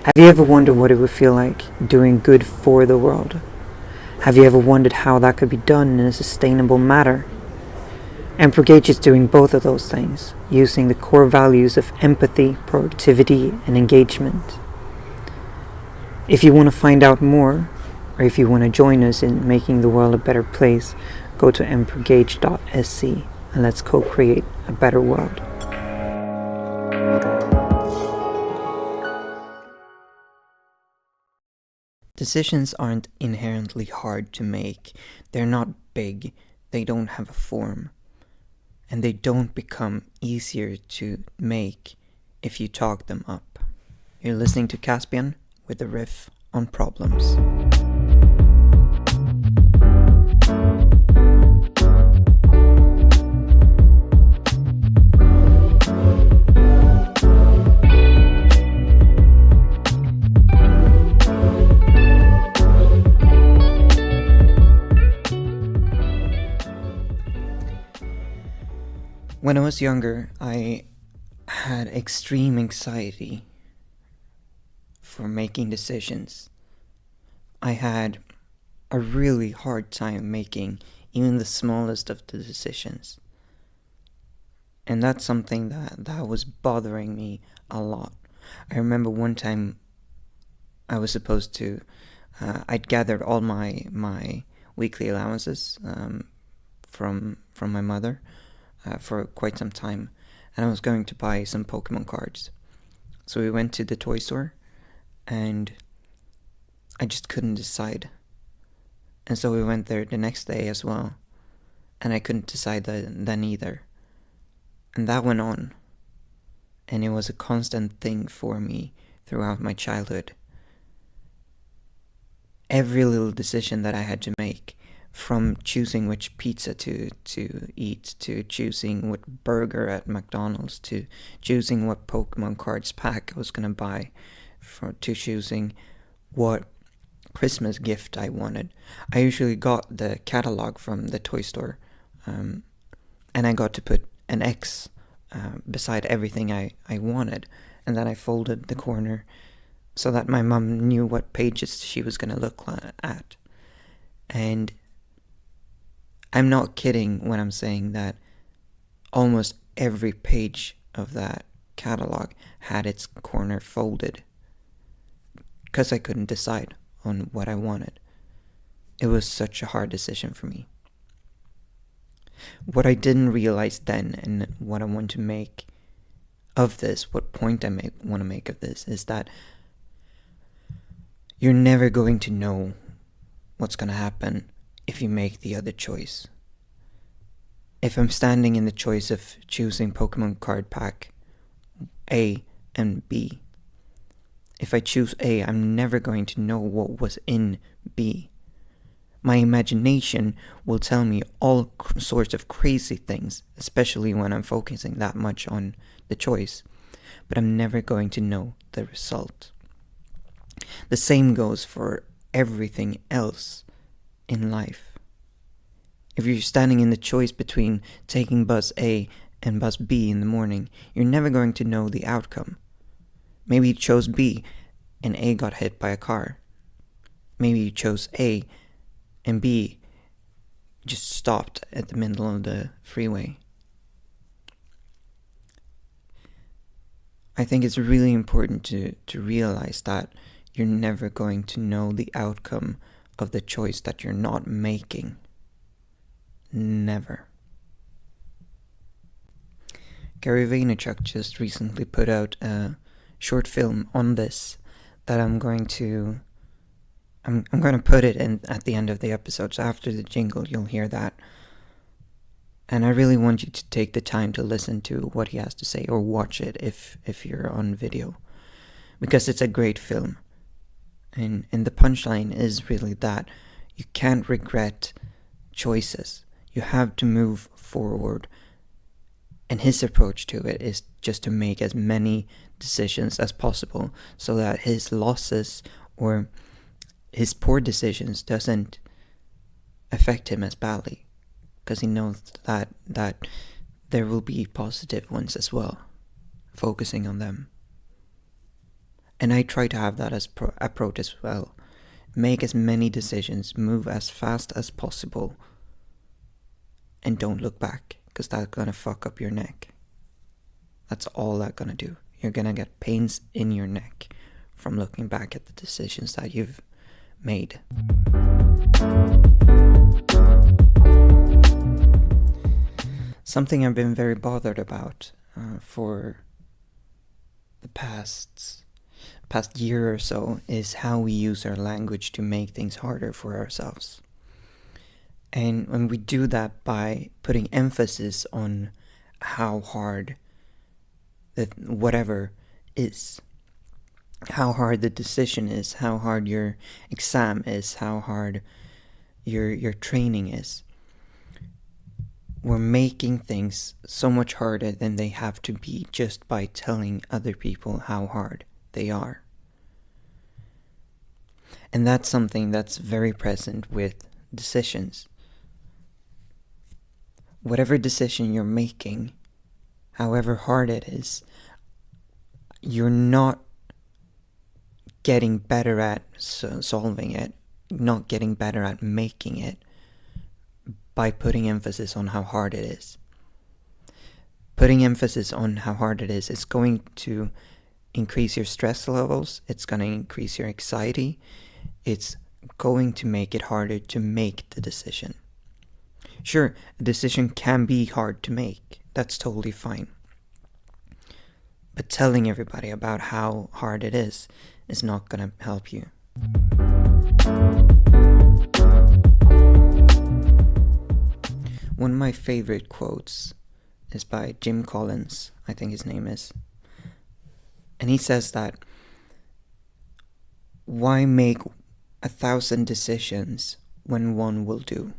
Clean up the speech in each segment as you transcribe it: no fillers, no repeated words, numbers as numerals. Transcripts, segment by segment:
Have you ever wondered what it would feel like doing good for the world? Have you ever wondered how that could be done in a sustainable manner? Emprogage is doing both of those things, using the core values of empathy, proactivity, and engagement. If you want to find out more, or if you want to join us in making the world a better place, go to emprogage.sc and let's co-create a better world. Decisions aren't inherently hard to make. They're not big, they don't have a form, and they don't become easier to make if you talk them up. You're listening to Caspian with the Riff on Problems. When I was younger, I had extreme anxiety for making decisions. I had a really hard time making even the smallest of the decisions. And that's something that was bothering me a lot. I remember one time I was supposed to, I'd gathered all my weekly allowances from my mother. For quite some time, and I was going to buy some Pokemon cards. So we went to the toy store, and I just couldn't decide. And so we went there the next day as well, and I couldn't decide then either. And that went on, and it was a constant thing for me throughout my childhood. Every little decision that I had to make, from choosing which pizza to eat, to choosing what burger at McDonald's, to choosing what Pokemon cards pack I was going to buy, to choosing what Christmas gift I wanted. I usually got the catalog from the toy store, and I got to put an X beside everything I wanted, and then I folded the corner so that my mom knew what pages she was going to look at. And I'm not kidding when I'm saying that almost every page of that catalog had its corner folded, because I couldn't decide on what I wanted. It was such a hard decision for me. What I didn't realize then, and what I want to make of this, what point I want to make of this, is that you're never going to know what's going to happen if you make the other choice. If I'm standing in the choice of choosing Pokemon card pack A and B, if I choose A, I'm never going to know what was in B. My imagination will tell me all sorts of crazy things, especially when I'm focusing that much on the choice, but I'm never going to know the result. The same goes for everything else in life. If you're standing in the choice between taking bus A and bus B in the morning, you're never going to know the outcome. Maybe you chose B and A got hit by a car. Maybe you chose A and B just stopped at the middle of the freeway. I think it's really important to realize that you're never going to know the outcome of the choice that you're not making. Never. Gary Vaynerchuk just recently put out a short film on this that I'm going to put it in at the end of the episode. So after the jingle, you'll hear that. And I really want you to take the time to listen to what he has to say, or watch it if you're on video, because it's a great film. And the punchline is really that you can't regret choices. You have to move forward. And his approach to it is just to make as many decisions as possible so that his losses or his poor decisions doesn't affect him as badly, because he knows that there will be positive ones as well. focusing on them. And I try to have that as approach as well. Make as many decisions, move as fast as possible, and don't look back, because that's gonna fuck up your neck. That's all that's gonna do. You're gonna get pains in your neck from looking back at the decisions that you've made. Something I've been very bothered about for the past year or so is how we use our language to make things harder for ourselves. And when we do that by putting emphasis on how hard whatever is, how hard the decision is, how hard your exam is, how hard your training is, we're making things so much harder than they have to be just by telling other people how hard they are. And that's something that's very present with decisions. Whatever decision you're making, however hard it is, you're not getting better at solving it, not getting better at making it by putting emphasis on how hard it is. Putting emphasis on how hard it is going to increase your stress levels, it's going to increase your anxiety, it's going to make it harder to make the decision. Sure, a decision can be hard to make, that's totally fine. But telling everybody about how hard it is not going to help you. One of my favorite quotes is by Jim Collins, I think his name is. And he says that, why make 1,000 decisions when one will do?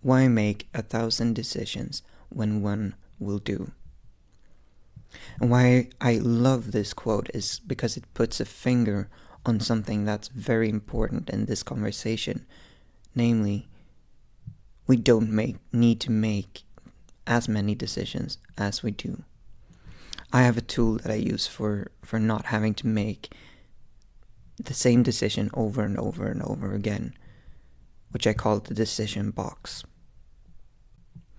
Why make 1,000 decisions when one will do? And why I love this quote is because it puts a finger on something that's very important in this conversation. Namely, we don't need to make as many decisions as we do. I have a tool that I use for not having to make the same decision over and over and over again, which I call the decision box.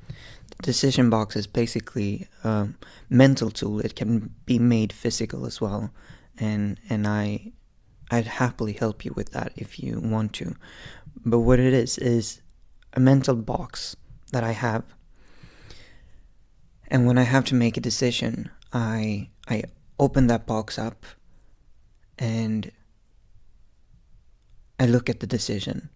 The decision box is basically a mental tool. It can be made physical as well, and I'd happily help you with that if you want to. But what it is a mental box that I have, and when I have to make a decision, I open that box up and I look at the decision,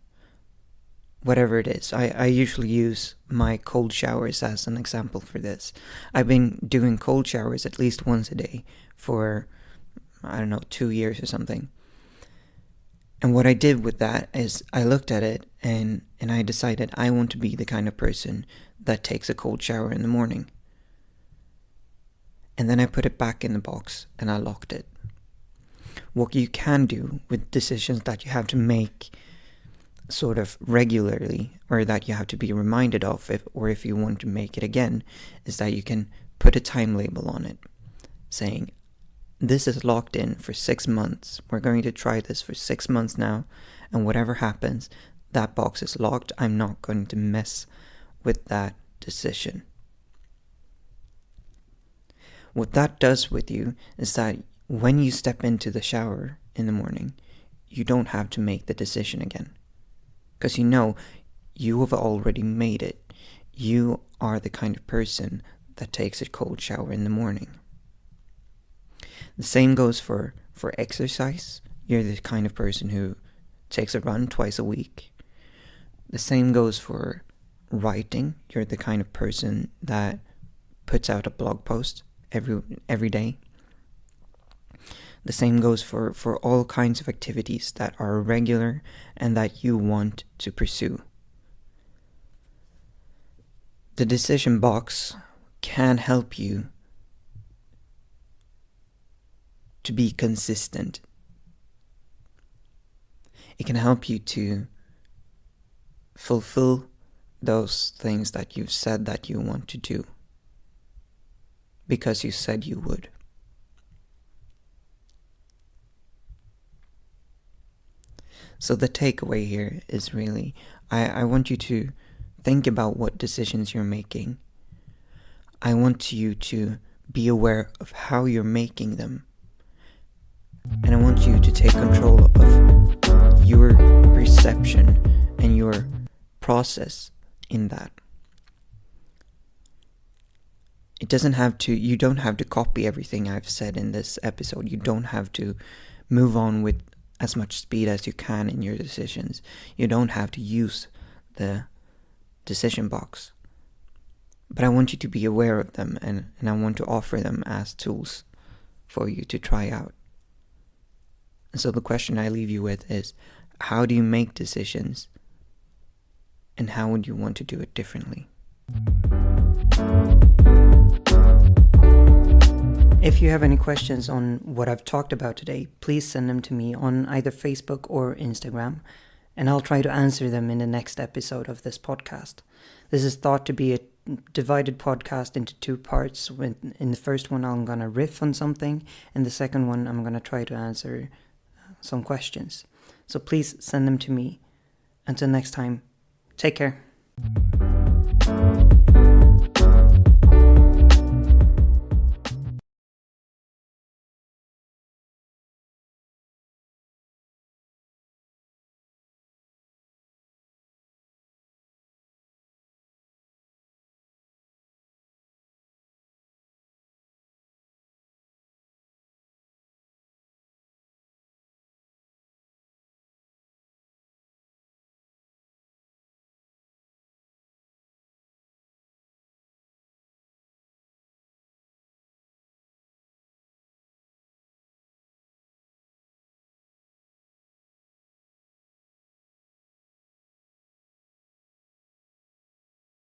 whatever it is. I usually use my cold showers as an example for this. I've been doing cold showers at least once a day for, 2 years or something. And what I did with that is I looked at it and I decided I want to be the kind of person that takes a cold shower in the morning. And then I put it back in the box and I locked it. What you can do with decisions that you have to make sort of regularly, or that you have to be reminded of, if you want to make it again, is that you can put a time label on it saying, this is locked in for 6 months. We're going to try this for 6 months now, and whatever happens, that box is locked. I'm not going to mess with that decision. What that does with you is that when you step into the shower in the morning, you don't have to make the decision again. Because you know you have already made it. You are the kind of person that takes a cold shower in the morning. The same goes for exercise. You're the kind of person who takes a run twice a week. The same goes for writing. You're the kind of person that puts out a blog post every day. The same goes for all kinds of activities that are regular and that you want to pursue. The decision box can help you to be consistent. It can help you to fulfill those things that you've said that you want to do. because you said you would. So the takeaway here is really, I want you to think about what decisions you're making. I want you to be aware of how you're making them. And I want you to take control of your perception and your process in that. You don't have to copy everything I've said in this episode. You don't have to move on with as much speed as you can in your decisions. You don't have to use the decision box. But I want you to be aware of them, and I want to offer them as tools for you to try out. And so the question I leave you with is, how do you make decisions? And how would you want to do it differently? If you have any questions on what I've talked about today, please send them to me on either Facebook or Instagram, and I'll try to answer them in the next episode of this podcast. This is thought to be a divided podcast into 2 parts. In the first one, I'm going to riff on something, and the second one, I'm going to try to answer some questions. So please send them to me. Until next time, take care.